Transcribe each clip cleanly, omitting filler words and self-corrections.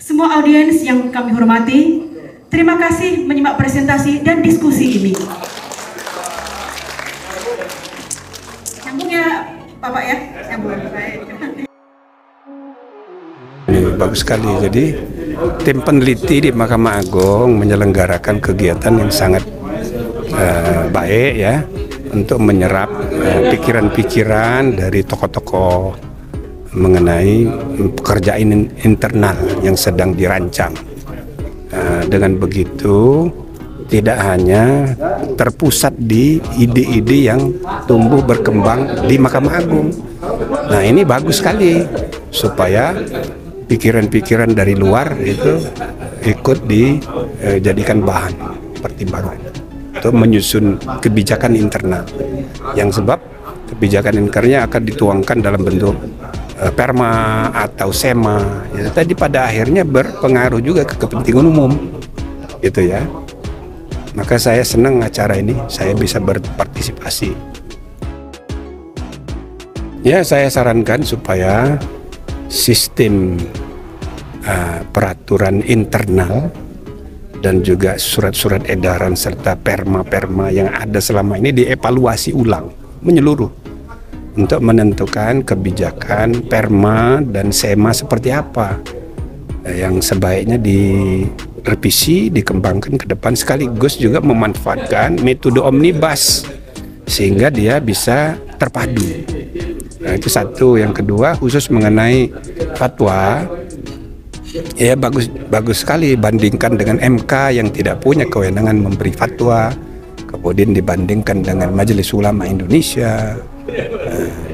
Semua audiens yang kami hormati, terima kasih menyimak presentasi dan diskusi ini. Nyambung ya Bapak ya? Nyambung. Bagus sekali. Jadi tim peneliti di Mahkamah Agung menyelenggarakan kegiatan yang sangat baik ya, untuk menyerap pikiran-pikiran dari tokoh-tokoh mengenai pekerjaan internal yang sedang dirancang. Dengan begitu tidak hanya terpusat di ide-ide yang tumbuh berkembang di Mahkamah Agung. Nah, ini bagus sekali supaya pikiran-pikiran dari luar itu ikut dijadikan bahan pertimbangan untuk menyusun kebijakan internal, yang sebab kebijakan internalnya akan dituangkan dalam bentuk perma atau sema ya, tadi pada akhirnya berpengaruh juga ke kepentingan umum gitu ya. Maka saya senang acara ini, saya bisa berpartisipasi ya. Saya sarankan supaya sistem peraturan internal dan juga surat-surat edaran serta perma-perma yang ada selama ini dievaluasi ulang menyeluruh untuk menentukan kebijakan perma dan sema seperti apa yang sebaiknya direvisi, dikembangkan ke depan, sekaligus juga memanfaatkan metode omnibus sehingga dia bisa terpadu. Nah, itu satu. Yang kedua, khusus mengenai fatwa, ya bagus sekali bandingkan dengan MK yang tidak punya kewenangan memberi fatwa, kemudian dibandingkan dengan Majelis Ulama Indonesia.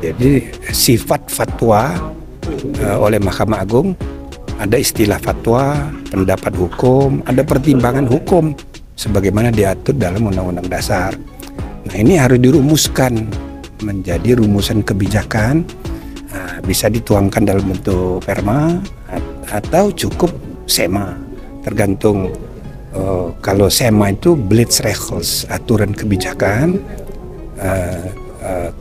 Jadi sifat fatwa oleh Mahkamah Agung, ada istilah fatwa, pendapat hukum, ada pertimbangan hukum sebagaimana diatur dalam Undang-Undang Dasar. Nah, ini harus dirumuskan menjadi rumusan kebijakan, bisa dituangkan dalam bentuk perma atau cukup sema, tergantung. Kalau sema itu Beleitsregels, aturan kebijakan,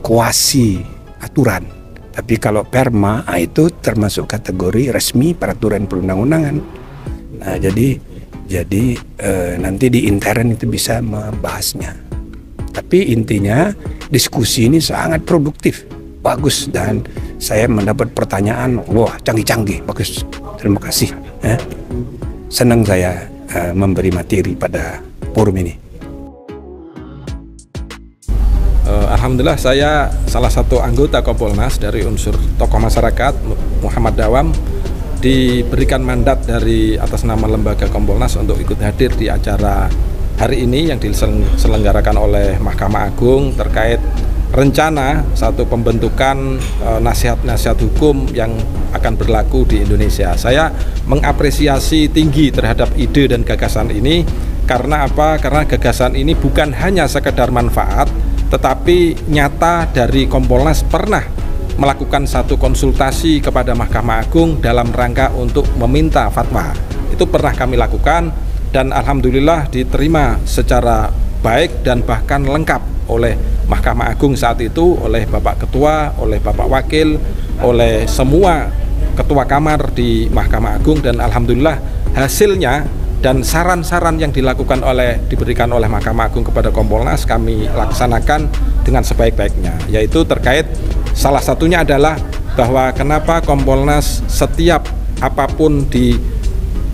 kuasi aturan. Tapi kalau perma itu termasuk kategori resmi peraturan perundang-undangan. Nah, jadi nanti di intern itu bisa membahasnya. Tapi intinya diskusi ini sangat produktif, bagus, dan saya mendapat pertanyaan, wah canggih-canggih, bagus. Terima kasih. Senang saya memberi materi pada forum ini. Alhamdulillah, saya salah satu anggota Kompolnas dari unsur tokoh masyarakat, Muhammad Dawam, diberikan mandat dari atas nama lembaga Kompolnas untuk ikut hadir di acara hari ini yang diselenggarakan oleh Mahkamah Agung terkait rencana satu pembentukan nasihat-nasihat hukum yang akan berlaku di Indonesia. Saya mengapresiasi tinggi terhadap ide dan gagasan ini. Karena apa? Karena gagasan ini bukan hanya sekedar manfaat, tetapi nyata dari Kompolnas pernah melakukan satu konsultasi kepada Mahkamah Agung dalam rangka untuk meminta fatwa. Itu pernah kami lakukan dan alhamdulillah diterima secara baik dan bahkan lengkap oleh Mahkamah Agung saat itu, oleh Bapak Ketua, oleh Bapak Wakil, oleh semua Ketua Kamar di Mahkamah Agung, dan alhamdulillah hasilnya dan saran-saran yang diberikan oleh Mahkamah Agung kepada Kompolnas kami laksanakan dengan sebaik-baiknya, yaitu terkait salah satunya adalah bahwa kenapa Kompolnas setiap apapun di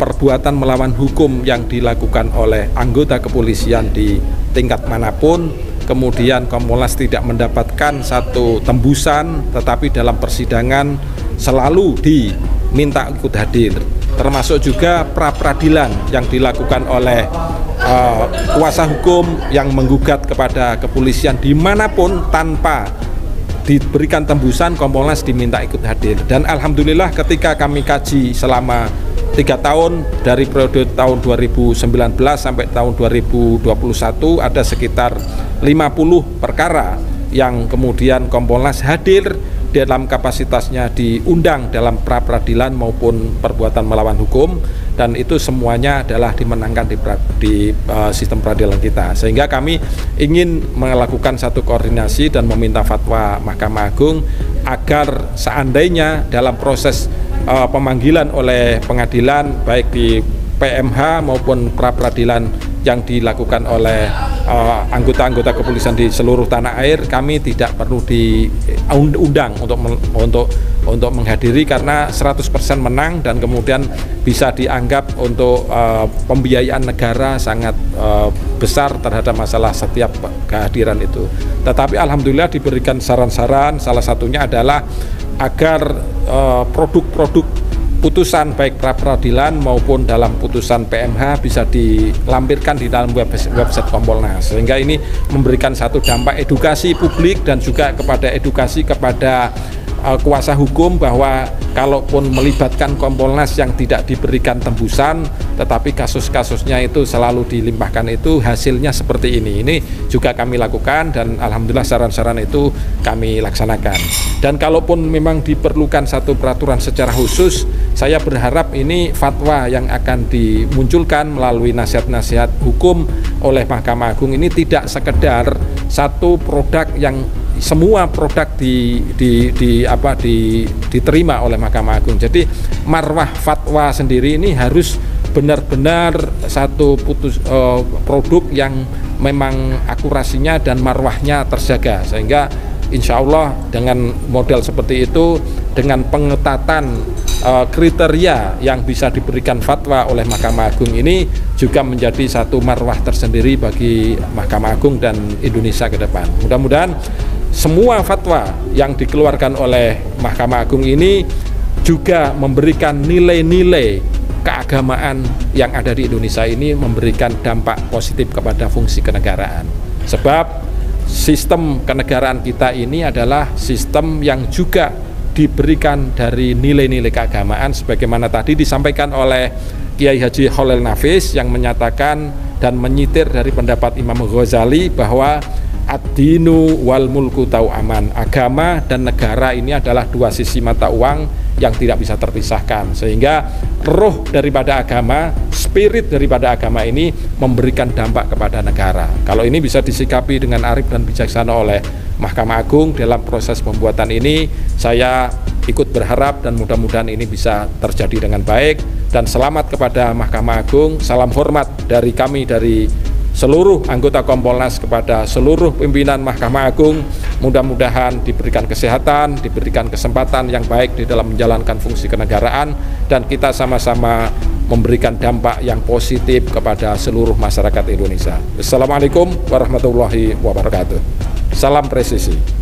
perbuatan melawan hukum yang dilakukan oleh anggota kepolisian di tingkat manapun, kemudian Kompolnas tidak mendapatkan satu tembusan, tetapi dalam persidangan selalu diminta ikut hadir. Termasuk juga pra-peradilan yang dilakukan oleh kuasa hukum yang menggugat kepada kepolisian dimanapun tanpa diberikan tembusan, Kompolnas diminta ikut hadir. Dan alhamdulillah ketika kami kaji selama 3 tahun, dari periode tahun 2019 sampai tahun 2021, ada sekitar 50 perkara yang kemudian Kompolnas hadir dalam kapasitasnya diundang dalam pra-peradilan maupun perbuatan melawan hukum, dan itu semuanya adalah dimenangkan di sistem peradilan kita. Sehingga kami ingin melakukan satu koordinasi dan meminta fatwa Mahkamah Agung agar seandainya dalam proses pemanggilan oleh pengadilan baik di PMH maupun pra-peradilan yang dilakukan oleh anggota-anggota kepolisian di seluruh tanah air, kami tidak perlu diundang untuk menghadiri karena 100% menang dan kemudian bisa dianggap untuk pembiayaan negara sangat besar terhadap masalah setiap kehadiran itu. Tetapi alhamdulillah diberikan saran-saran, salah satunya adalah agar produk-produk putusan baik pra-peradilan maupun dalam putusan PMH bisa dilampirkan di dalam website Kompolnas, sehingga ini memberikan satu dampak edukasi publik dan juga edukasi kepada kuasa hukum bahwa kalaupun melibatkan Kompolnas yang tidak diberikan tembusan, tetapi kasus-kasusnya itu selalu dilimpahkan, itu hasilnya seperti ini. Ini juga kami lakukan dan alhamdulillah saran-saran itu kami laksanakan. Dan kalaupun memang diperlukan satu peraturan secara khusus, saya berharap ini fatwa yang akan dimunculkan melalui nasihat-nasihat hukum oleh Mahkamah Agung ini tidak sekedar satu produk yang semua produk diterima oleh Mahkamah Agung. Jadi marwah fatwa sendiri ini harus benar-benar satu produk yang memang akurasinya dan marwahnya terjaga, sehingga insya Allah dengan model seperti itu, dengan pengetatan kriteria yang bisa diberikan fatwa oleh Mahkamah Agung ini juga menjadi satu marwah tersendiri bagi Mahkamah Agung dan Indonesia ke depan. Mudah-mudahan semua fatwa yang dikeluarkan oleh Mahkamah Agung ini juga memberikan nilai-nilai keagamaan yang ada di Indonesia ini, memberikan dampak positif kepada fungsi kenegaraan. Sebab sistem kenegaraan kita ini adalah sistem yang juga diberikan dari nilai-nilai keagamaan, sebagaimana tadi disampaikan oleh Kiai Haji Khalil Nafis yang menyatakan dan menyitir dari pendapat Imam Ghazali bahwa ad-dinu wal mulku tau'aman, agama dan negara ini adalah dua sisi mata uang yang tidak bisa terpisahkan, sehingga roh daripada agama, spirit daripada agama ini memberikan dampak kepada negara. Kalau ini bisa disikapi dengan arif dan bijaksana oleh Mahkamah Agung dalam proses pembuatan ini, saya ikut berharap dan mudah-mudahan ini bisa terjadi dengan baik. Dan selamat kepada Mahkamah Agung, salam hormat dari kami, dari seluruh anggota Kompolnas kepada seluruh pimpinan Mahkamah Agung. Mudah-mudahan diberikan kesehatan, diberikan kesempatan yang baik di dalam menjalankan fungsi kenegaraan, dan kita sama-sama memberikan dampak yang positif kepada seluruh masyarakat Indonesia. Assalamualaikum warahmatullahi wabarakatuh. Salam presisi.